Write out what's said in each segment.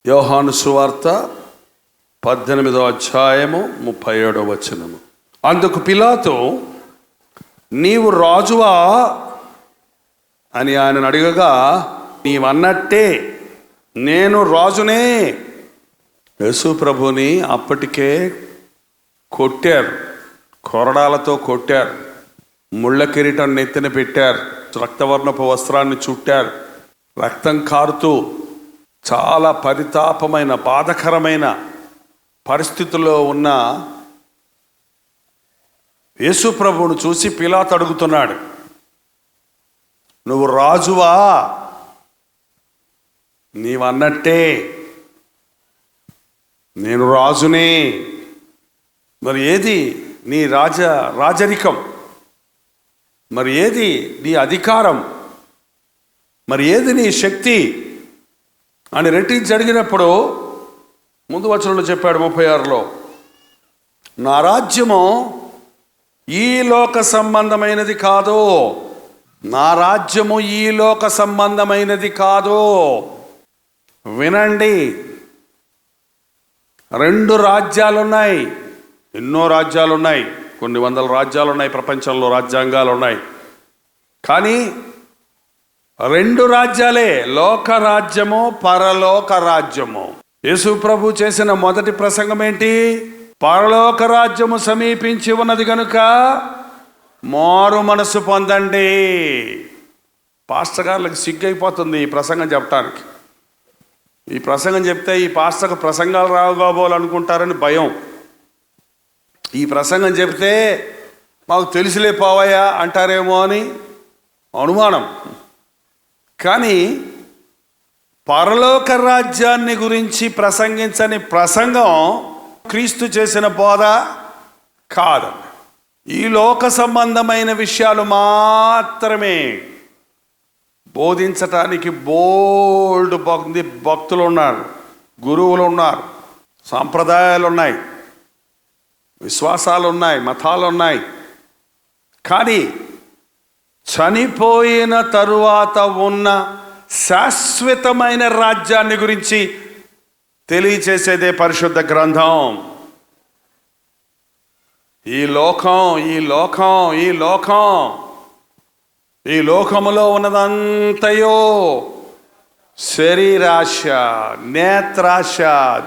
యోహాను సువార్త 18వ అధ్యాయము 37వ వచనము. అందుకు పిలాతు, నీవు రాజువా అని ఆయన అడగగా, నీవన్నట్టే నేను రాజునే. యేసు ప్రభుని అప్పటికే కొట్టారు, కొరడాలతో కొట్టారు, ముళ్ళ కిరీటం నెత్తిన పెట్టారు, రక్తవర్ణపు వస్త్రాన్ని చుట్టారు, రక్తం కారుతూ చాలా పరితాపమైన బాధకరమైన పరిస్థితుల్లో ఉన్న యేసు ప్రభువును చూసి పిలాతు అడుగుతున్నాడు, నువ్వు రాజువా? నీవన్నట్టే నేను రాజునే. మరి ఏది నీ రాజరికం? మరి ఏది నీ అధికారం? మరి ఏది నీ శక్తి అని రెట్టించి అడిగినప్పుడు ముందు వచనంలో చెప్పాడు 36లో, నా రాజ్యము ఈ లోక సంబంధమైనది కాదు. నా రాజ్యము ఈ లోక సంబంధమైనది కాదు. వినండి, 2 రాజ్యాలున్నాయి. ఎన్నో రాజ్యాలున్నాయి, కొన్ని వందల రాజ్యాలున్నాయి, ప్రపంచంలో రాజ్యాంగాలు ఉన్నాయి. కానీ 2 రాజ్యాలే, లోక రాజ్యము, పరలోక రాజ్యము. యేసు ప్రభు చేసిన మొదటి ప్రసంగం ఏంటి? పరలోక రాజ్యము సమీపించి ఉన్నది కనుక మారు మనసు పొందండి. పాస్టర్ గారులకు సిగ్గైపోతుంది ఈ ప్రసంగం చెప్పడానికి. ఈ ప్రసంగం చెప్తే ఈ పాస్టర్కు ప్రసంగాలు రావుకోబోలనుకుంటారని భయం. ఈ ప్రసంగం చెప్తే మాకు తెలిసిలే పోవయ్యా అంటారేమో అని అనుమానం. కానీ పరలోక రాజ్యాన్ని గురించి ప్రసంగించని ప్రసంగం క్రీస్తు చేసిన బోధ కాదు. ఈ లోక సంబంధమైన విషయాలు మాత్రమే బోధించటానికి బోల్డ్ భక్తులు ఉన్నారు, గురువులు ఉన్నారు, సాంప్రదాయాలు ఉన్నాయి, విశ్వాసాలు ఉన్నాయి, మతాలు ఉన్నాయి. కానీ చనిపోయిన తరువాత ఉన్న శాశ్వతమైన రాజ్యాన్ని గురించి తెలియచేసేదే పరిశుద్ధ గ్రంథం. ఈ లోకములో ఉన్నదంతయో శరీరాశ, నేత్రాశ,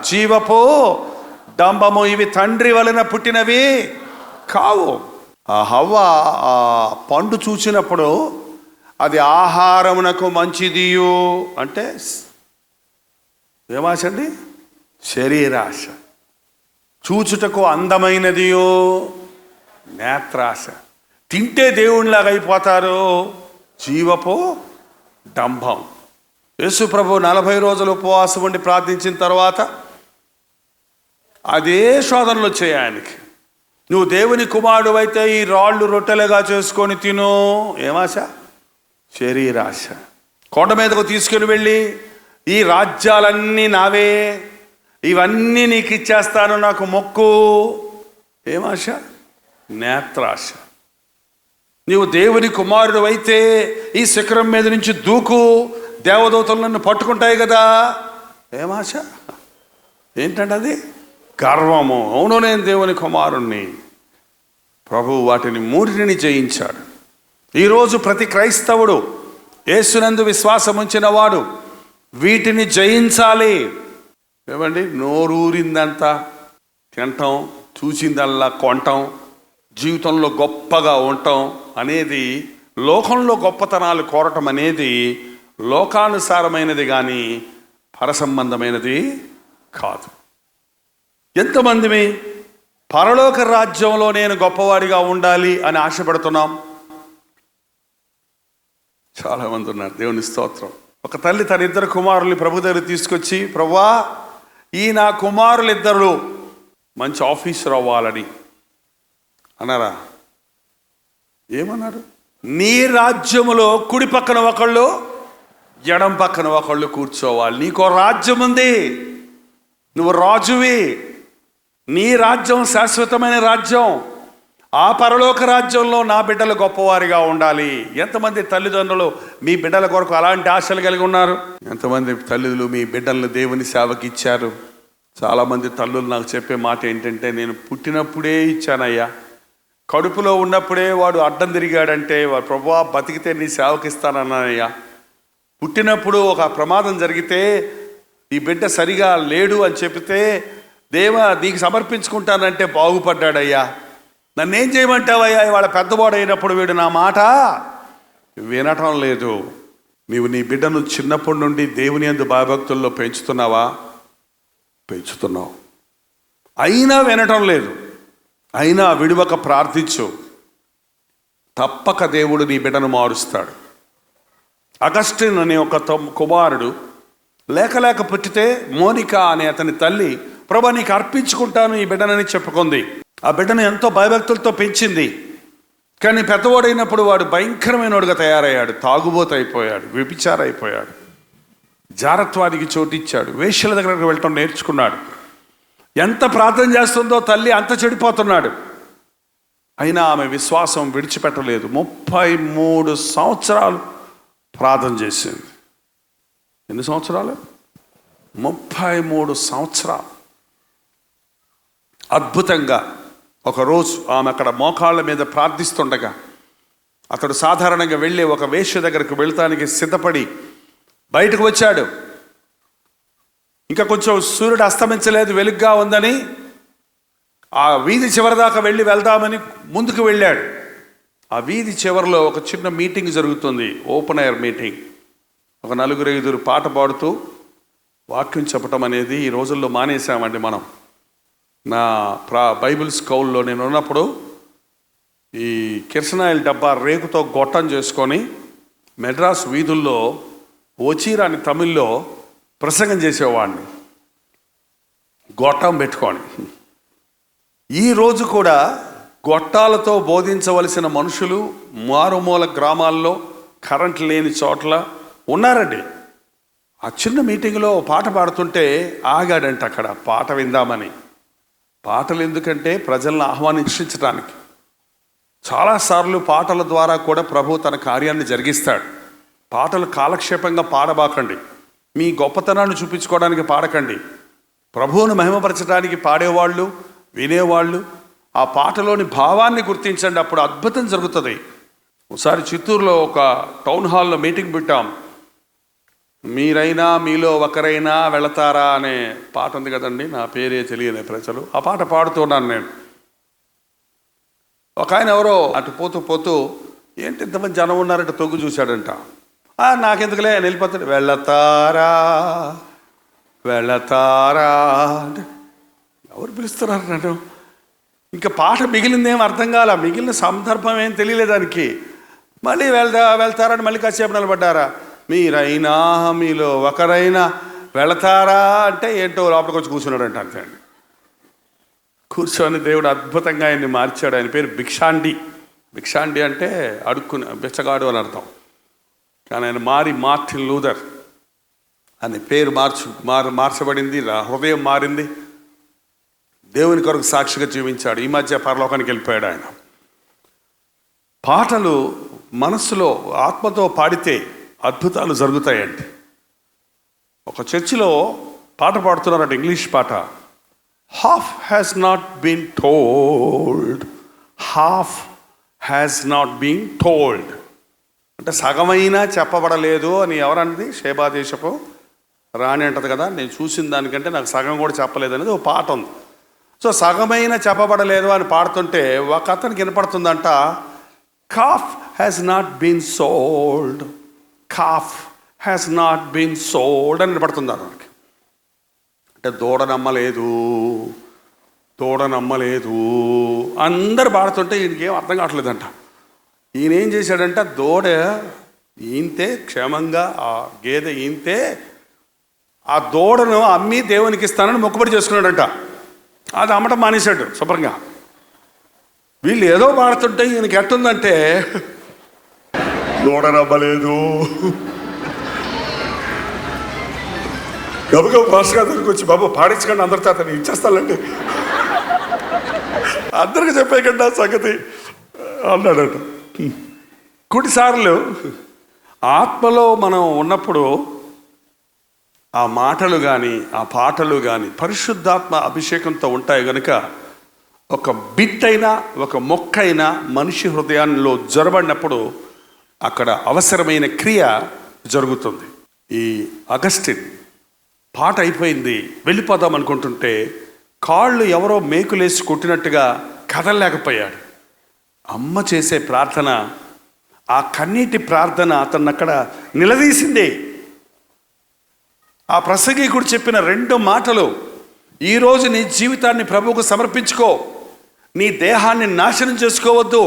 జీవపు డంబము, ఇవి తండ్రి వలన పుట్టినవి కావు. ఆ హవ్వ ఆ పండు చూచినప్పుడు అది ఆహారమునకు మంచిదియు అంటే ఏమాశ అండి? శరీరాశ. చూచుటకు అందమైనదియో నేత్రాశ. తింటే దేవునిలాగా అయిపోతారు, జీవపు డంభం. యేసు ప్రభు 40 రోజులు ఉపవాసం ఉండి ప్రార్థించిన తర్వాత అదే శోధనలు వచ్చాయి ఆయనకి. నువ్వు దేవుని కుమారుడు అయితే ఈ రాళ్ళు రొట్టెలుగా చేసుకొని తిను. ఏమాశ? శరీరాశ. కొండ మీదకు తీసుకుని వెళ్ళి ఈ రాజ్యాలన్నీ నావే, ఇవన్నీ నీకు ఇచ్చేస్తాను, నాకు మొక్కు. ఏమాశ? నేత్రాశ. నీవు దేవుని కుమారుడు అయితే ఈ శిఖరం మీద నుంచి దూకు, దేవదూతలు నన్ను పట్టుకుంటాయి కదా. ఏమాశ? ఏంటంటే అది గర్వము. అవును, నేను దేవుని కుమారుణ్ణి. ప్రభువు వాటిని మూడిని జయించాడు. ఈరోజు ప్రతి క్రైస్తవుడు, యేసునందు విశ్వాసం ఉంచిన వాడు వీటిని జయించాలి. ఏమండి? నోరూరిందంతా తింటాం, చూసిందల్లా కొంటాం, జీవితంలో గొప్పగా ఉండటం అనేది, లోకంలో గొప్పతనాలు కోరటం అనేది లోకానుసారమైనది కానీ పరసంబంధమైనది కాదు. ఎంతమంది పరలోక రాజ్యంలో నేను గొప్పవాడిగా ఉండాలి అని ఆశపడుతున్నాం? చాలామంది ఉన్నారు. దేవుని స్తోత్రం. ఒక తల్లి తన 2 కుమారుల్ని ప్రభు దగ్గర తీసుకొచ్చి, ప్రభువా, ఈ నా కుమారులిద్దరు మంచి ఆఫీసర్ అవ్వాలని అన్నారా? ఏమన్నారు? నీ రాజ్యములో కుడి పక్కన ఒకళ్ళు, ఎడం పక్కన ఒకళ్ళు కూర్చోవాలి. నీకో రాజ్యం ఉంది, నువ్వు రాజువి. నీ రాజ్యం శాశ్వతమైన రాజ్యం. ఆ పరలోక రాజ్యంలో నా బిడ్డలు గొప్పవారిగా ఉండాలి. ఎంతమంది తల్లిదండ్రులు మీ బిడ్డల కొరకు అలాంటి ఆశలు కలిగి ఉన్నారు? ఎంతమంది తల్లులు మీ బిడ్డలను దేవుని సేవకి ఇచ్చారు? చాలామంది తల్లులు నాకు చెప్పే మాట ఏంటంటే, నేను పుట్టినప్పుడే ఇచ్చానయ్యా, కడుపులో ఉన్నప్పుడే వాడు అడ్డం తిరిగాడంటే ప్రభువా బతికితే నీ సేవకి ఇస్తానన్నానయ్యా, పుట్టినప్పుడు ఒక ప్రమాదం జరిగితే ఈ బిడ్డ సరిగా లేడు అని చెప్తే దేవా నీకు సమర్పించుకుంటానంటే బాగుపడ్డాడయ్యా, నన్నేం చేయమంటావయ్యా, ఇవాళ పెద్దవాడు అయినప్పుడు వీడు నా మాట వినటం లేదు. నీవు నీ బిడ్డను చిన్నప్పటి నుండి దేవుని యందు భయభక్తుల్లో పెంచుతున్నావా? పెంచుతున్నావు. అయినా వినటం లేదు. అయినా విడువక ప్రార్థించు, తప్పక దేవుడు నీ బిడ్డను మారుస్తాడు. అగస్టిన్ అనే ఒక కుమారుడు లేక పుట్టితే మోనికా అనే అతని తల్లి ప్రభా నీకు అర్పించుకుంటాను ఈ బిడ్డనని చెప్పుకుంది. ఆ బిడ్డను ఎంతో భయభక్తులతో పెంచింది. కానీ పెద్దవాడైనప్పుడు వాడు భయంకరమైనవాడుగా తయారయ్యాడు, తాగుబోతు అయిపోయాడు, వ్యభిచార అయిపోయాడు, జారత్వానికి చోటిచ్చాడు, వేశ్యల దగ్గరకు వెళ్ళటం నేర్చుకున్నాడు. ఎంత ప్రార్థన చేస్తుందో తల్లి అంత చెడిపోతున్నాడు. అయినా ఆమె విశ్వాసం విడిచిపెట్టలేదు. 33 సంవత్సరాలు ప్రార్థన చేసింది. ఎన్ని సంవత్సరాలు? 33 సంవత్సరాలు. అద్భుతంగా ఒకరోజు ఆమె అక్కడ మోకాళ్ళ మీద ప్రార్థిస్తుండగా అతడు సాధారణంగా వెళ్ళి ఒక వేశ్య దగ్గరకు వెళ్తానికి సిద్ధపడి బయటకు వచ్చాడు. ఇంకా కొంచెం సూర్యుడు అస్తమించలేదు, వెలుగ్గా ఉందని ఆ వీధి చివరిదాకా వెళ్దామని ముందుకు వెళ్ళాడు. ఆ వీధి చివరిలో ఒక చిన్న మీటింగ్ జరుగుతుంది, ఓపెన్ ఎయిర్ మీటింగ్. ఒక 4-5 పాట పాడుతూ వాక్యం చెప్పటం అనేది ఈ రోజుల్లో మానేశామండి మనం. నా బైబిల్ స్కౌల్లో నేను ఉన్నప్పుడు ఈ కిరసనాయిల్ డబ్బా రేకుతో గొట్టం చేసుకొని మెడ్రాస్ వీధుల్లో ఓచీరాని తమిళ్లో ప్రసంగం చేసేవాడిని, గొట్టం పెట్టుకొని. ఈరోజు కూడా గొట్టాలతో బోధించవలసిన మనుషులు మారుమూల గ్రామాల్లో కరెంట్ లేని చోట్ల ఉన్నారండి. ఆ చిన్న మీటింగ్లో పాట పాడుతుంటే ఆగాడంట అక్కడ పాట విందామని. పాటలు ఎందుకంటే ప్రజలను ఆహ్వానించడానికి. చాలాసార్లు పాటల ద్వారా కూడా ప్రభు తన కార్యాన్ని జరిగిస్తాడు. పాటలు కాలక్షేపంగా పాడబాకండి, మీ గొప్పతనాన్ని చూపించుకోవడానికి పాడకండి. ప్రభువును మహిమపరచడానికి పాడేవాళ్ళు, వినేవాళ్ళు ఆ పాటలోని భావాన్ని గుర్తించండి, అప్పుడు అద్భుతం జరుగుతుంది. ఒకసారి చిత్తూరులో ఒక టౌన్ హాల్లో మీటింగ్ పెట్టాం. మీరైనా మీలో ఒకరైనా వెళతారా అనే పాట ఉంది కదండి, నా పేరే తెలియని ప్రజలు. ఆ పాట పాడుతున్నాను నేను. ఒక ఆయన ఎవరో అటు పోతూ ఏంటి ఇంతమంది జనం ఉన్నారంటే తొగ్గు చూశాడంట. నాకెందుకులే వెళ్ళిపోతాడు. వెళతారా అంటే ఎవరు పిలుస్తున్నారు నన్ను? ఇంకా పాట మిగిలిందేం అర్థం కాల, మిగిలిన సందర్భం ఏం తెలియలేదు దానికి. మళ్ళీ వెళ్తారని మళ్ళీ కాసేపు నిలబడ్డారా. మీరైనా మీలో ఒకరైనా వెళతారా అంటే ఏంటో లోపలికి వచ్చి కూర్చున్నాడంట. అంతే అండి. కూర్చొని దేవుడు అద్భుతంగా ఆయన్ని మార్చాడు. ఆయన పేరు భిక్షాండి. భిక్షాండి అంటే అడుక్కుని బిచ్చగాడు అని అర్థం. కానీ ఆయన మార్టిన్ లూథర్ అని పేరు మార్చబడింది, హృదయం మారింది, దేవుని కొరకు సాక్షిగా జీవించాడు. ఈ మధ్య పరలోకానికి వెళ్ళిపోయాడు ఆయన. పాటలు మనస్సులో ఆత్మతో పాడితే అద్భుతాలు జరుగుతాయండి. ఒక చర్చిలో పాట పాడుతున్నారంట, ఇంగ్లీష్ పాట. Half has not been told, half has not been told అంటే సగమైనా చెప్పబడలేదు అని. ఎవరన్నది? షేబాదేశపు రాణి అంటది కదా, నేను చూసిన దానికంటే నాకు సగం కూడా చెప్పలేదు అనేది ఒక పాట ఉంది. సో సగమైన చెప్పబడలేదు అని పాడుతుంటే ఒక అతనికి వినపడుతుందంట, calf has not been sold, calf has not been sold అని వినపడుతుంది అతనికి. అంటే దూడ నమ్మలేదు అందరు పాడుతుంటే ఈయనకి ఏం అర్థం కావట్లేదంట. ఈయన ఏం చేశాడంట, దూడ ఈంతే క్షేమంగా ఆ గేదె ఈంతే ఆ దూడను అమ్మి దేవునికి ఇస్తానని మొక్కుబడి చేసుకున్నాడంట. అది అమ్మటం మానేశాడు శుభ్రంగా. వీళ్ళు ఏదో పాడుతుంటే ఈయనకి ఎట్టుందంటే, దూడ నమ్మలేదు, గబగబ భాషగా దగ్గరికి వచ్చి బాబు పాడించకండి అందరితో, అతను ఇచ్చేస్తానండి అందరికి చెప్పేయకండి ఆ సంగతి అన్నాడట. కొన్నిసార్లు ఆత్మలో మనం ఉన్నప్పుడు ఆ మాటలు కానీ ఆ పాటలు కానీ పరిశుద్ధాత్మ అభిషేకంతో ఉంటాయి కనుక ఒక బిట్ అయినా ఒక మొక్క అయినా మనిషి హృదయాల్లో జొరబడినప్పుడు అక్కడ అవసరమైన క్రియ జరుగుతుంది. ఈ అగస్టిన్ పాట అయిపోయింది, వెళ్ళిపోదాం అనుకుంటుంటే కాళ్ళు ఎవరో మేకులేసి కొట్టినట్టుగా కదలలేకపోయాడు. అమ్మ చేసే ప్రార్థన, ఆ కన్నీటి ప్రార్థన అతన్ని అక్కడ నిలదీసింది. ఆ ప్రసంగికుడు చెప్పిన 2 మాటలు, ఈరోజు నీ జీవితాన్ని ప్రభువుకు సమర్పించుకో, నీ దేహాన్ని నాశనం చేసుకోవద్దు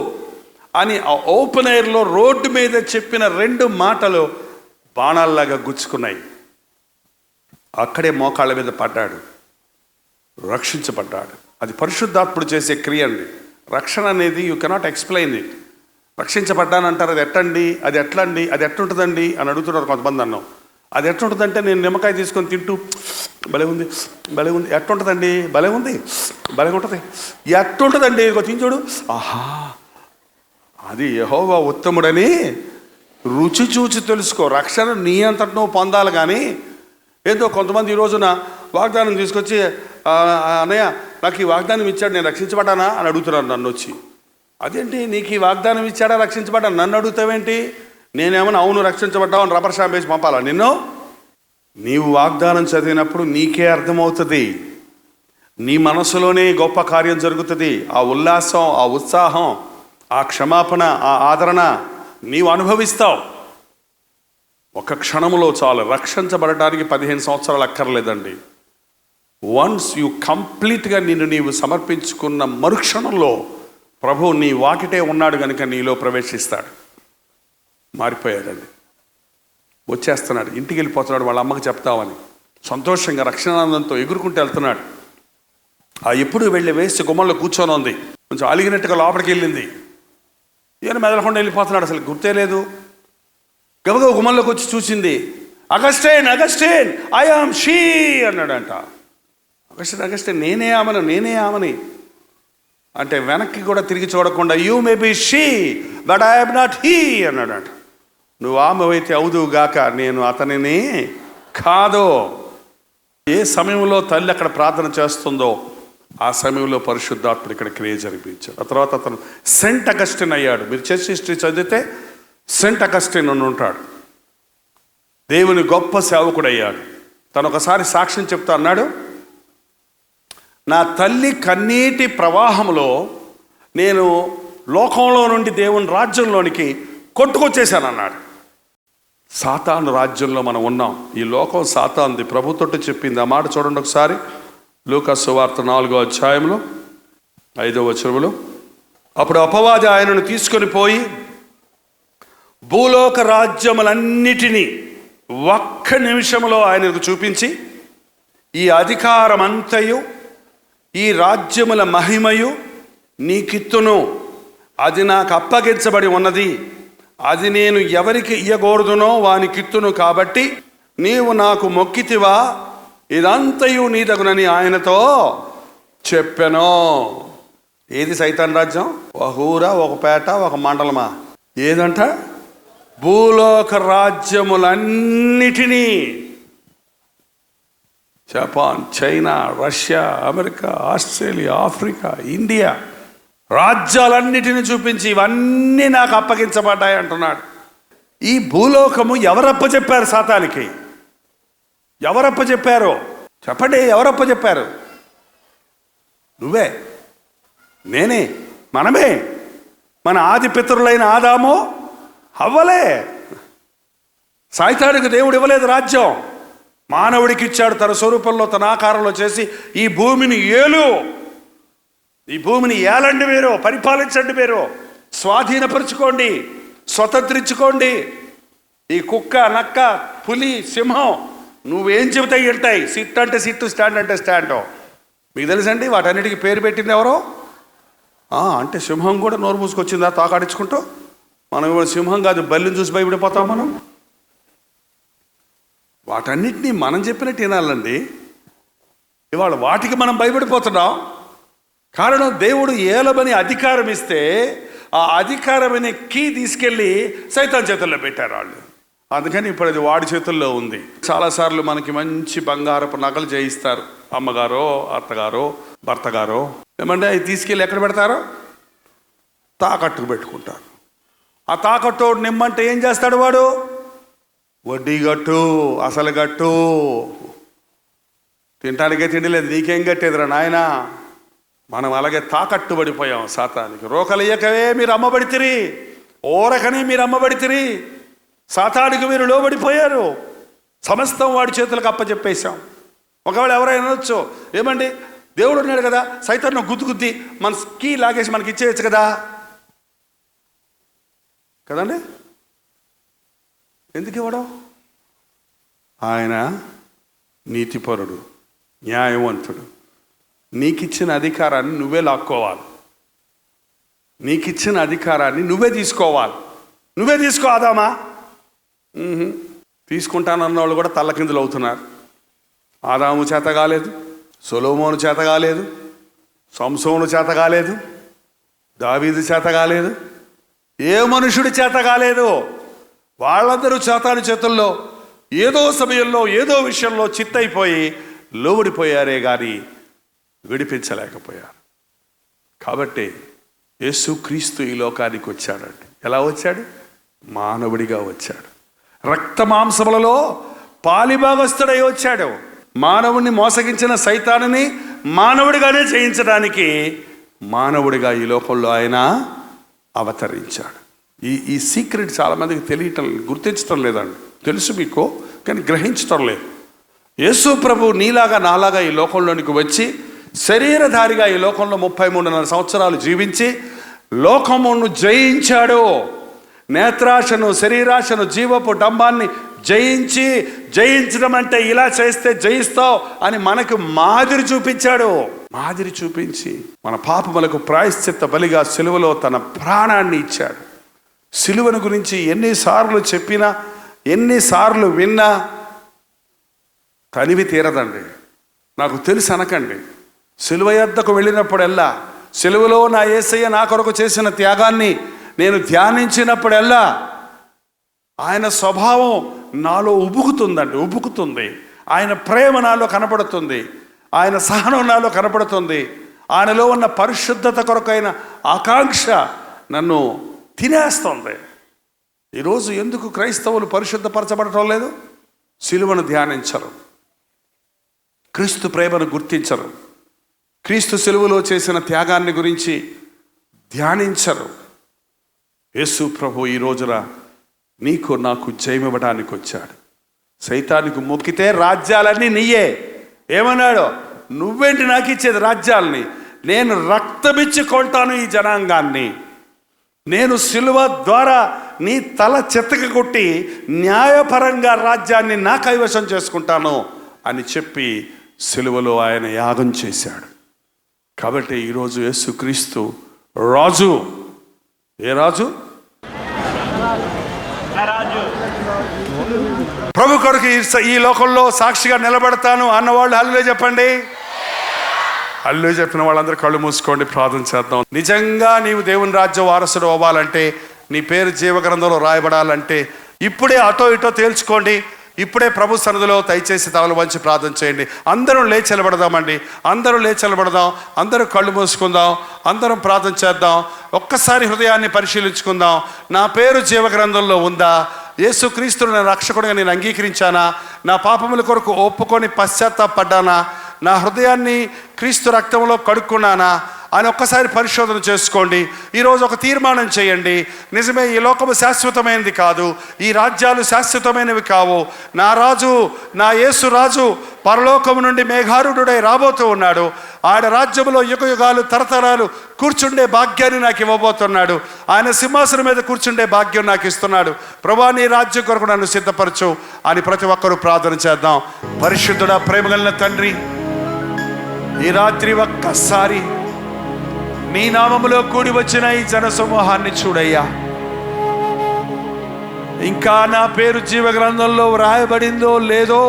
అని ఆ ఓపెన్ ఎయిర్లో రోడ్డు మీద చెప్పిన 2 మాటలు బాణాల్లాగా గుచ్చుకున్నాయి. అక్కడే మోకాళ్ళ మీద పడ్డాడు, రక్షించబడ్డాడు. అది పరిశుద్ధాత్ముడు చేసే క్రియ అండి. రక్షణ అనేది యూ కెనాట్ ఎక్స్ప్లెయిన్ ఇట్. రక్షించబడ్డానంటారు, అది ఎట్టండి, అది ఎట్లండి, అది ఎట్లుంటుందండి అని అడుగుతున్నారు కొంతమంది. అన్నాం అది ఎట్లుంటుందంటే, నేను నిమ్మకాయ తీసుకొని తింటూ భలే ఉంది, భలే ఉంది, ఎట్లుంటుందండి, భలే ఉంది, భలే ఉంటుంది, ఎట్లుంటుందండి, తించుడు, ఆహా, అది యెహోవా ఉత్తముడని రుచి చూచి తెలుసుకో. రక్షణ నీ అంతట నువ్వు పొందాలి. కానీ ఏదో కొంతమంది ఈ రోజున వాగ్దానం తీసుకొచ్చి, అన్నయ్య నాకు ఈ వాగ్దానం ఇచ్చాడు, నేను రక్షించబడ్డానా అని అడుగుతున్నాను నన్ను వచ్చి. అదేంటి, నీకు ఈ వాగ్దానం ఇచ్చాడా, రక్షించబడ్డా, నన్ను అడుగుతావేంటి? నేనేమన్నా అవును రక్షించబడ్డావు అని రబ్బర్ స్టాంప్ వేసి పంపాలా నిన్ను? నీవు వాగ్దానం చదివినప్పుడు నీకే అర్థమవుతుంది. నీ మనసులోనే గొప్ప కార్యం జరుగుతుంది. ఆ ఉల్లాసం, ఆ ఉత్సాహం, ఆ క్షమాపణ, ఆ ఆదరణ నీవు అనుభవిస్తావు. ఒక క్షణంలో చాలు. రక్షించబడటానికి 15 సంవత్సరాలు అక్కర్లేదండి. వన్స్ యు కంప్లీట్గా నిన్ను నీవు సమర్పించుకున్న మరుక్షణంలో ప్రభువు నీ వాకిటే ఉన్నాడు కనుక నీలో ప్రవేశిస్తాడు. మారిపోయాడండి, వచ్చేస్తున్నాడు, ఇంటికి వెళ్ళిపోతున్నాడు, వాళ్ళ అమ్మకి చెప్తామని సంతోషంగా రక్షణానందంతో ఎగురుకుంటూ వెళ్తున్నాడు. ఆ ఎప్పుడు వెళ్ళి వేసి గుమ్మంలో కూర్చొని ఉంది, కొంచెం అలిగినట్టుగా లోపలికి వెళ్ళింది. ఈయన మెదలకుండా వెళ్ళిపోతున్నాడు, అసలు గుర్తే లేదు. గబగబ గుమ్మంలోకి వచ్చి చూసింది. Augustine, Augustine, I am she అన్నాడంట. అగస్టైన్, అగస్టైన్, నేనే ఆమెని అంటే వెనక్కి కూడా తిరిగి చూడకుండా, you may be she but I am not he అన్నాడంట. నువ్వు ఆమె అయితే అవుదువు గాక, నేను అతనిని కాదు. ఏ సమయంలో తల్లి అక్కడ ప్రార్థన చేస్తుందో ఆ సమయంలో పరిశుద్ధాత్ముడు ఇక్కడ క్రియ జరిపించాడు. ఆ తర్వాత అతను సెంట్ అగస్టిన్ అయ్యాడు. మీరు చర్చ్ హిస్టరీ చదివితే సెంట్ అగస్టిన్ అని ఉంటాడు. దేవుని గొప్ప సేవకుడు అయ్యాడు. తను ఒకసారి సాక్ష్యం చెప్తా అన్నాడు, నా తల్లి కన్నీటి ప్రవాహంలో నేను లోకంలో నుండి దేవుని రాజ్యంలోనికి కొట్టుకొచ్చేసాను అన్నాడు. సాతాను రాజ్యంలో మనం ఉన్నాం. ఈ లోకం సాతానుది, ప్రభుతోటి చెప్పింది. ఆ మాట చూడండి ఒకసారి. లూకా సువార్త 4వ అధ్యాయంలో 5వ వచనంలో, అప్పుడు అపవాది ఆయనను తీసుకొని పోయి భూలోక రాజ్యములన్నిటినీ ఒక్క నిమిషంలో ఆయనకు చూపించి, ఈ అధికారమంతయు ఈ రాజ్యముల మహిమయు నీకిత్తును, అది నాకు అప్పగించబడి ఉన్నది, అది నేను ఎవరికి ఇయ్యకూడదునో వానికిత్తును, కాబట్టి నీవు నాకు మొక్కితివా, ఇదంతయు నీదగునని ఆయనతో చెప్పెను. ఏది సైతాన్ రాజ్యం? ఒక ఊర, ఒక పేట, ఒక మండలమా? ఏదంట? భూలోక రాజ్యములన్నిటినీ, Japan, China, Russia, America, Australia, Africa, India, రాజ్యాలన్నిటిని చూపించి ఇవన్నీ నాకు అప్పగించబడ్డాయి అంటున్నాడు. ఈ భూలోకము ఎవరప్ప చెప్పారు సాతానికి? ఎవరప్ప చెప్పారు చెప్పండి? ఎవరప్ప చెప్పారు? నువ్వే, నేనే, మనమే. మన ఆది పితరులైన ఆదాము, హవ్వలే. సైతానికి దేవుడు ఇవ్వలేదు రాజ్యం, మానవుడికి ఇచ్చాడు. తన స్వరూపంలో తన ఆకారంలో చేసి ఈ భూమిని ఈ భూమిని ఏలండి మీరు, పరిపాలించండి మీరు, స్వాధీనపరుచుకోండి, స్వతంత్రించుకోండి. ఈ కుక్క, నక్క, పులి, సింహం నువ్వేం చెబితే వింటాయి. సిట్ అంటే సిట్టు, స్టాండ్ అంటే స్టాండ్. మీకు తెలుసండి వాటన్నిటికీ పేరు పెట్టింది ఎవరో? అంటే సింహం కూడా నోరు మూసుకొచ్చిందా తాకాడించుకుంటూ? మనం సింహం కాదు, బల్లిని చూసి భయపడిపోతాం మనం. వాటన్నిటినీ మనం చెప్పినట్టు వినాలండి. ఇవాళ వాటికి మనం భయపడిపోతున్నాం. కారణం దేవుడు ఏలమని అధికారం ఇస్తే ఆ అధికారమనే కీ తీసుకెళ్ళి సైతాన్ చేతుల్లో పెట్టారు వాళ్ళు. అందుకని ఇప్పుడు అది వాడి చేతుల్లో ఉంది. చాలాసార్లు మనకి మంచి బంగారపు నగలు చేయిస్తారు, అమ్మగారో అత్తగారో భర్తగారో. ఏమంటే అవి తీసుకెళ్ళి ఎక్కడ పెడతారో తాకట్టుకు పెట్టుకుంటారు. ఆ తాకట్టు నిమ్మంటే ఏం చేస్తాడు వాడు? వడ్డీ కట్టు, అసలు కట్టు. తినటానికే తిండి లేదు, నీకేం కట్టేదిరా నాయనా. మనం అలాగే తాకట్టు పడిపోయాం సాతానికి. రోకలయ్యకవే మీరు అమ్మబడితిరి, ఓరకనే మీరు అమ్మబడితిరి, సాతానికి మీరు లోబడిపోయారు. సమస్తం వాడి చేతులకు అప్పచెప్పేశాం. ఒకవేళ ఎవరైనా అనొచ్చు, ఏమండి దేవుడు ఉన్నాడు కదా, సైతాన్ని గుద్ది మన కీ లాగేసి మనకి ఇచ్చేయచ్చు కదా కదండి. ఎందుకు ఇవ్వడం? ఆయన నీతిపరుడు, న్యాయవంతుడు. నీకిచ్చిన అధికారాన్ని నువ్వే లాక్కోవాలి, నీకిచ్చిన అధికారాన్ని నువ్వే తీసుకోవాలి. నువ్వే తీసుకో ఆదామా. తీసుకుంటానన్న వాళ్ళు కూడా తల్లకిందులు అవుతున్నారు. ఆదాము చేత కాలేదు, సొలొమోను చేత కాలేదు, సంసోను చేత కాలేదు, దావీదు చేత కాలేదు, ఏ మనుషుడి చేత కాలేదు. వాళ్ళందరూ సాతాను చేతుల్లో ఏదో సమయంలో ఏదో విషయంలో చిత్తైపోయి లోబడిపోయారే కానీ విడిపించలేకపోయారు. కాబట్టి యేసుక్రీస్తు ఈ లోకానికి వచ్చాడండి. ఎలా వచ్చాడు? మానవుడిగా వచ్చాడు. రక్త మాంసములలో పాలిభాగస్తుడై వచ్చాడు. మానవుడిని మోసగించిన సైతానుని మానవుడిగానే జయించడానికి మానవుడిగా ఈ లోకంలో ఆయన అవతరించాడు. ఈ సీక్రెట్ చాలామందికి తెలియటం, గుర్తించటం లేదండి. తెలుసు మీకు, కానీ గ్రహించటం లేదు. యేసు ప్రభు నీలాగా నాలాగా ఈ లోకంలోనికి వచ్చి శరీరధారిగా ఈ లోకంలో 33.5 సంవత్సరాలు జీవించి లోకమును జయించాడు. నేత్రాశను, శరీరాశను, జీవపు డంబాన్ని జయించడం అంటే ఇలా చేస్తే జయిస్తావు అని మనకు మాదిరి చూపించాడు. మాదిరి చూపించి మన పాపములకు ప్రాయశ్చిత్త బలిగా సిలువలో తన ప్రాణాన్ని ఇచ్చాడు. సిలువను గురించి ఎన్నిసార్లు చెప్పినా, ఎన్నిసార్లు విన్నా తనివి తీరదండి. నాకు తెలుసు అనకండి. సిలువ యొద్దకు వెళ్ళినప్పుడల్లా, సిలువలో నా యేసయ్య నా కొరకు చేసిన త్యాగాన్ని నేను ధ్యానించినప్పుడల్లా ఆయన స్వభావం నాలో ఉబుకుతుంది. ఆయన ప్రేమ నాలో కనపడుతుంది, ఆయన సహనం నాలో కనపడుతుంది. ఆయనలో ఉన్న పరిశుద్ధత కొరకైన ఆకాంక్ష నన్ను తినేస్తుంది. ఈరోజు ఎందుకు క్రైస్తవులు పరిశుద్ధపరచబడటం లేదు? సిలువను ధ్యానించరు, క్రీస్తు ప్రేమను గుర్తించరు, క్రీస్తు సిలువలో చేసిన త్యాగాన్ని గురించి ధ్యానించరు. యేసు ప్రభు ఈ రోజున నీకు నాకు జయమివ్వడానికి వచ్చాడు. సైతానికి మొక్కితే రాజ్యాలన్నీ నీయే. ఏమన్నాడు? నువ్వేంటి నాకు ఇచ్చేది రాజ్యాలని? నేను రక్తమిచ్చి కొంటాను ఈ జనాంగాన్ని. నేను సిలువ ద్వారా నీ తల చెత్తక కొట్టి న్యాయపరంగా రాజ్యాన్ని నా కైవశం చేసుకుంటాను అని చెప్పి సిలువలో ఆయన యాగం చేశాడు. కాబట్టి ఈరోజు యేసుక్రీస్తు రాజు. ఏ రాజు? ప్రభు కొరకు ఈ లోకంలో సాక్షిగా నిలబడతాను అన్నవాళ్ళు హల్లెలూయా చెప్పండి. హల్లెలూయా చెప్పిన వాళ్ళందరూ కళ్ళు మూసుకోండి, ప్రార్థన చేద్దాం. నిజంగా నీవు దేవుని రాజ్య వారసుడు అవ్వాలంటే, నీ పేరు జీవగ్రంథంలో రాయబడాలంటే ఇప్పుడే అటో ఇటో తేల్చుకోండి. ఇప్పుడే ప్రభు సన్నిధిలో దయచేసి తలలు వంచి ప్రార్థన చేయండి. అందరం లేచి నిలబడదామండి. అందరం లేచి నిలబడదాం. అందరూ కళ్ళు మూసుకుందాం. అందరం ప్రార్థన చేద్దాం. ఒక్కసారి హృదయాన్ని పరిశీలించుకుందాం. నా పేరు జీవగ్రంథంలో ఉందా? యేసుక్రీస్తును నా రక్షకుడిగా నేను అంగీకరించానా? నా పాపముల కొరకు ఒప్పుకొని పశ్చాత్తాపడ్డానా? నా హృదయాన్ని క్రీస్తు రక్తంలో కడుక్కున్నానా అని ఒక్కసారి పరిశోధన చేసుకోండి. ఈరోజు ఒక తీర్మానం చేయండి. నిజమే, ఈ లోకము శాశ్వతమైనది కాదు, ఈ రాజ్యాలు శాశ్వతమైనవి కావు. నా రాజు, నా యేసు రాజు పరలోకము నుండి మేఘారుడై రాబోతూ ఉన్నాడు. ఆయన రాజ్యములో యుగయుగాలు తరతరాలు కూర్చుండే భాగ్యాన్ని నాకు ఇవ్వబోతున్నాడు. ఆయన సింహాసనం మీద కూర్చుండే భాగ్యం నాకు ఇస్తున్నాడు. ప్రభువా, నీ రాజ్యం కొరకు నన్ను సిద్ధపరచు అని ప్రతి ఒక్కరూ ప్రార్థన చేద్దాం. పరిశుద్ధుడా, ప్రేమగలిగిన తండ్రి, ఈ రాత్రి ఒక్కసారి నీ నామములో కూడి వచ్చిన ఈ జన సమూహాన్ని చూడయ్యా. ఇంకా నా పేరు జీవగ్రంథంలో వ్రాయబడిందో లేదో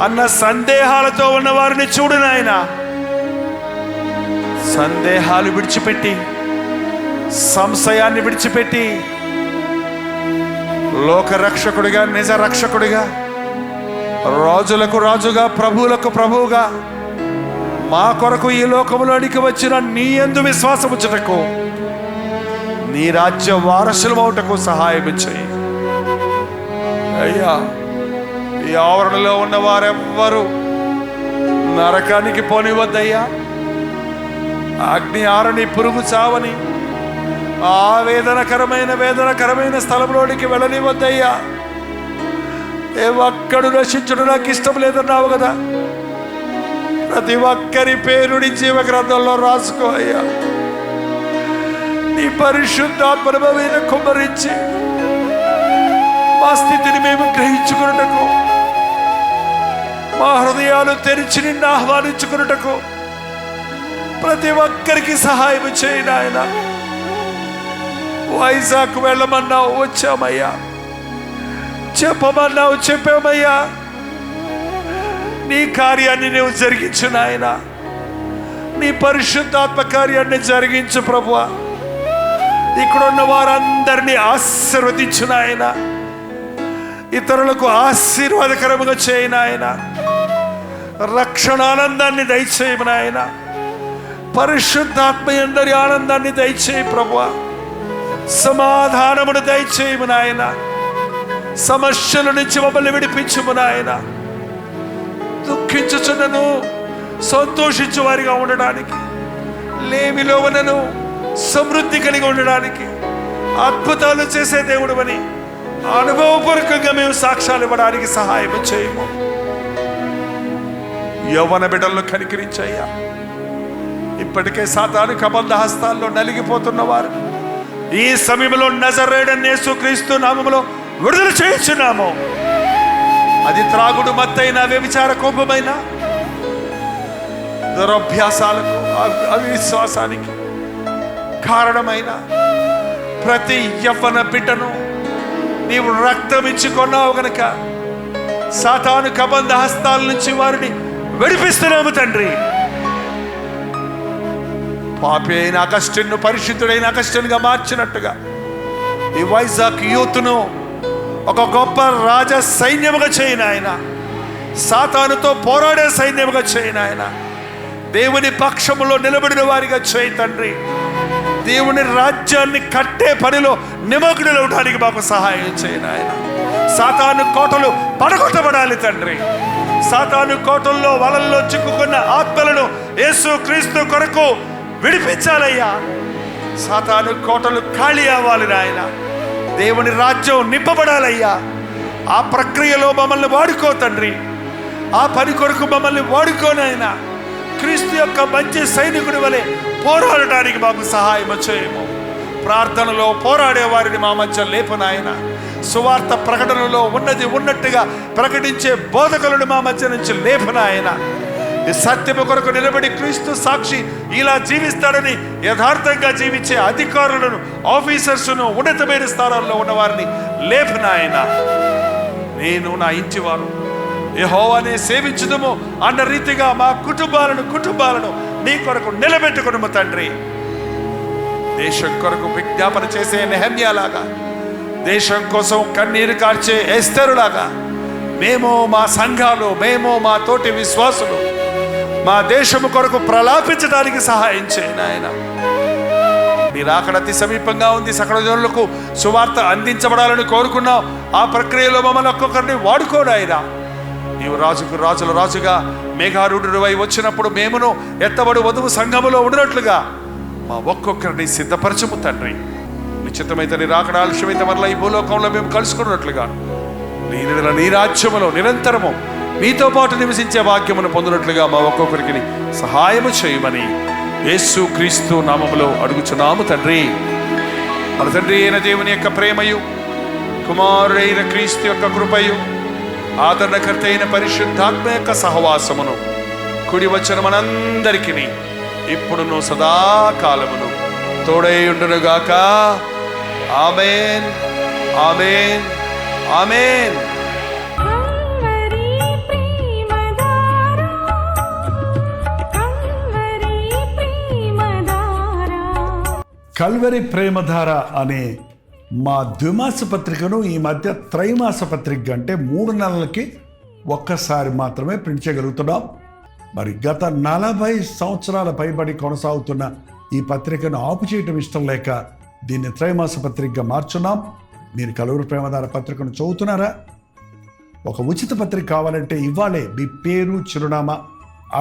అన్న సందేహాలతో ఉన్న వారిని చూడు నాయనా. సందేహాలు విడిచిపెట్టి, సంశయాన్ని విడిచిపెట్టి, లోక రక్షకుడిగా, నిజ రక్షకుడిగా, రాజులకు రాజుగా, ప్రభువులకు ప్రభువుగా మా కొరకు ఈ లోకములోనికి వచ్చిన నీ యందు విశ్వాసం ఉంచుటకు, నీ రాజ్య వారసులమవుటకు సహాయం చేయి అయ్యా. ఈ ఆవరణలో ఉన్న వారెవ్వరూ నరకానికి పోనివద్దయ్యా. అగ్ని ఆరని, పురుగు చావని ఆ వేదనకరమైన స్థలంలోనికి వెళ్ళనివద్దయ్యా. ఏ ఒక్కడు నశించడం నాకు ఇష్టం లేదన్నావు కదా. ప్రతి ఒక్కరి పేరుని జీవ గ్రంథంలో రాసుకో అయ్యా. నీ పరిశుద్ధాత్మను మీద కుమ్మరించి మా స్థితిని మేము గ్రహించుకున్నటకు, మా హృదయాలు తెరిచి నిన్ను ఆహ్వానించుకున్నటకు ప్రతి ఒక్కరికి సహాయం చేయి నాయన. వైజాగ్ వెళ్ళమన్నావు, వచ్చామయ్యా. చెప్పమన్నావు, చెప్పామయ్యా. నీ కార్యాన్ని నువ్వు జరిగించు నాయన. నీ పరిశుద్ధాత్మ కార్యాన్ని జరిగించు ప్రభువా. ఇక్కడున్న వారందరినీ ఆశీర్వదించు నాయన. ఇతరులకు ఆశీర్వాదకరముగా చేయి నాయన. రక్షణ ఆనందాన్ని దయచేయము నాయన. పరిశుద్ధాత్మ అందరి ఆనందాన్ని దయచేయి ప్రభువా. సమాధానమును దయచేయము నాయన. సమస్యల నుంచి మమ్మల్ని విడిపించుము నాయన. దుఃఖించుచున్నను సంతోషించు వారిగా ఉండడానికి, లేమిలో ఉన్నను సమృద్ధి కలిగి ఉండడానికి, అద్భుతాలు చేసే దేవుడు అని అనుభవపూర్వకంగా మేము సాక్ష్యాలు ఇవ్వడానికి సహాయం చేయము. యవ్వన బిడ్డలను కనికరించయ్యా. ఇప్పటికే సాతాను కబంధ హస్తాల్లో నలిగిపోతున్న వారు ఈ సమయంలో నజరేయుడైన యేసుక్రీస్తు నామములో విడుదల చేయించున్నాము. అది త్రాగుడు, మత్తైన, వ్యభిచార, కోపమైన, దురభ్యాసాలకు, అవిశ్వాసానికి కారణమైన ప్రతి యవ్వన బిడ్డను నీవు రక్తం ఇచ్చి కొన్నావు గనక సాతాను కబంధ హస్తాల నుంచి వారిని విడిపిస్తున్నాము తండ్రి. పాపి అయిన అగస్టిన్ను పరిశుద్ధుడైన అగస్టిన్గా మార్చినట్టుగా ఈ వైజాగ్ యూత్ను ఒక గొప్ప రాజ సైన్యముగా చేయను ఆయన. సాతానుతో పోరాడే సైన్యముగా చేయను ఆయన. దేవుని పక్షములో నిలబడిన వారిగా చేయి తండ్రి. దేవుని రాజ్యాన్ని కట్టే పనిలో నిమగ్నులవడానికి మాకు సహాయం చేయను ఆయన. సాతాను కోటలు పడగొట్టబడాలి తండ్రి. సాతాను కోటల్లో, వలల్లో చిక్కుకున్న ఆత్మలను యేసు క్రీస్తు కొరకు విడిపించాలయ్యా. సాతాను కోటలు ఖాళీ అవ్వాలి నాయన. దేవుని రాజ్యం నింపబడాలయ్యా. ఆ ప్రక్రియలో మమ్మల్ని వాడుకో తండ్రి. ఆ పని కొరకు మమ్మల్ని వాడుకోనైనా క్రీస్తు యొక్క మంచి సైనికుడి వలె పోరాడటానికి మాకు సహాయం చేయము. ప్రార్థనలో పోరాడే వారిని మా మధ్య లేపనాయన. సువార్త ప్రకటనలో ఉన్నది ఉన్నట్టుగా ప్రకటించే బోధకులను మా మధ్య నుంచి లేపనాయన. ఈ సత్యము కొరకు నిలబడి క్రీస్తు సాక్షి ఇలా జీవిస్తాడని యథార్థంగా జీవించే అధికారులను, ఆఫీసర్స్ను, ఉన్నతమైన స్థానాల్లో ఉన్నవారిని లేపనాయన. నేను, నా ఇంటి వారు యెహోవానే సేవించుదుము అన్న రీతిగా మా కుటుంబాలను నీ కొరకు నిలబెట్టుకును తండ్రి. దేశం కొరకు విజ్ఞాపన చేసే నెహమ్యాలాగా, దేశం కోసం కన్నీరు కార్చే ఎస్తరులాగా మేము, మా సంఘాలు, మేము, మా తోటి విశ్వాసులు మా దేశము కొరకు ప్రలాపించడానికి సహాయం చేయను ఆయన. మీరు అక్కడ అతి సమీపంగా ఉంది. సకల జనులకు సువార్త అందించబడాలని కోరుకున్నావు. ఆ ప్రక్రియలో మమ్మల్ని ఒక్కొక్కరిని వాడుకోడు ఆయన. నీవు రాజుకు రాజుల రాజుగా మేఘారూఢుడివై వచ్చినప్పుడు మేమును ఎత్తబడు వధువు సంఘములో ఉండినట్లుగా మా ఒక్కొక్కరిని సిద్ధపరచము తండ్రి. నిశ్చితమైతే నీ రాకడ ఆలస్యమైతే మరలా ఈ భూలోకంలో మేము కలుసుకున్నట్లుగా నీ రాజ్యములో నిరంతరము మీతో పాటు నివసించే భాగ్యమును పొందినట్లుగా మా ఒక్కొక్కరికి సహాయము చేయమని యేసు క్రీస్తు నామములో అడుగుచున్నాము తండ్రి. మన తండ్రి అయిన దేవుని యొక్క ప్రేమయు, కుమారుడైన క్రీస్తు యొక్క కృపయు, ఆదరణకర్త అయిన పరిశుద్ధాత్మ యొక్క సహవాసమును కుడి వచ్చిన మనందరికీ ఇప్పుడును సదాకాలమును తోడై ఉండునుగాక. ఆమేన్, ఆమేన్, ఆమేన్. కల్వరి ప్రేమధార అనే మా ద్విమాస పత్రికను ఈ మధ్య త్రైమాస పత్రిక అంటే 3 నెలలకి ఒక్కసారి మాత్రమే ప్రింట్ చేయగలుగుతున్నాం. మరి గత 40 సంవత్సరాల పైబడి కొనసాగుతున్న ఈ పత్రికను ఆపు చేయటం ఇష్టం లేక దీన్ని త్రైమాస పత్రికగా మార్చున్నాం. మీరు కల్వరి ప్రేమధార పత్రికను చదువుతున్నారా? ఒక ఉచిత పత్రిక కావాలంటే ఇవ్వాలే మీ పేరు, చిరునామా,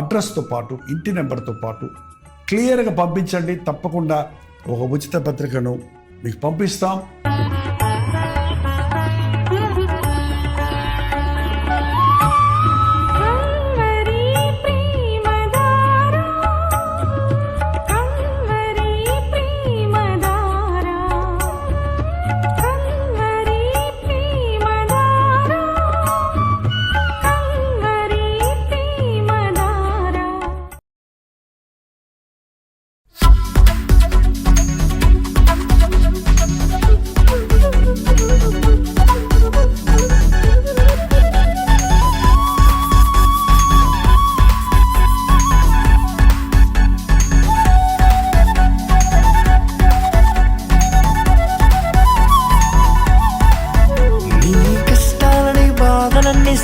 అడ్రస్తో పాటు ఇంటి నెంబర్తో పాటు క్లియర్గా పంపించండి. తప్పకుండా ఒక ఉచిత పత్రికను మీకు పంపిస్తాం.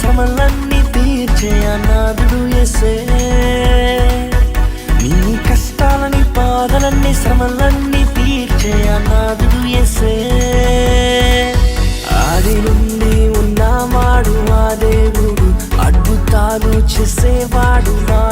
శ్రమలన్నీ తీర్చే అనాథుడు యేసే. నీ కష్టాలని బాధలన్నీ శ్రమలన్నీ తీర్చే అనాథుడు యేసే. ఆది నుండి ఉన్నవాడు ఆ దేవుడు, అద్భుతాలు చేసేవాడు నా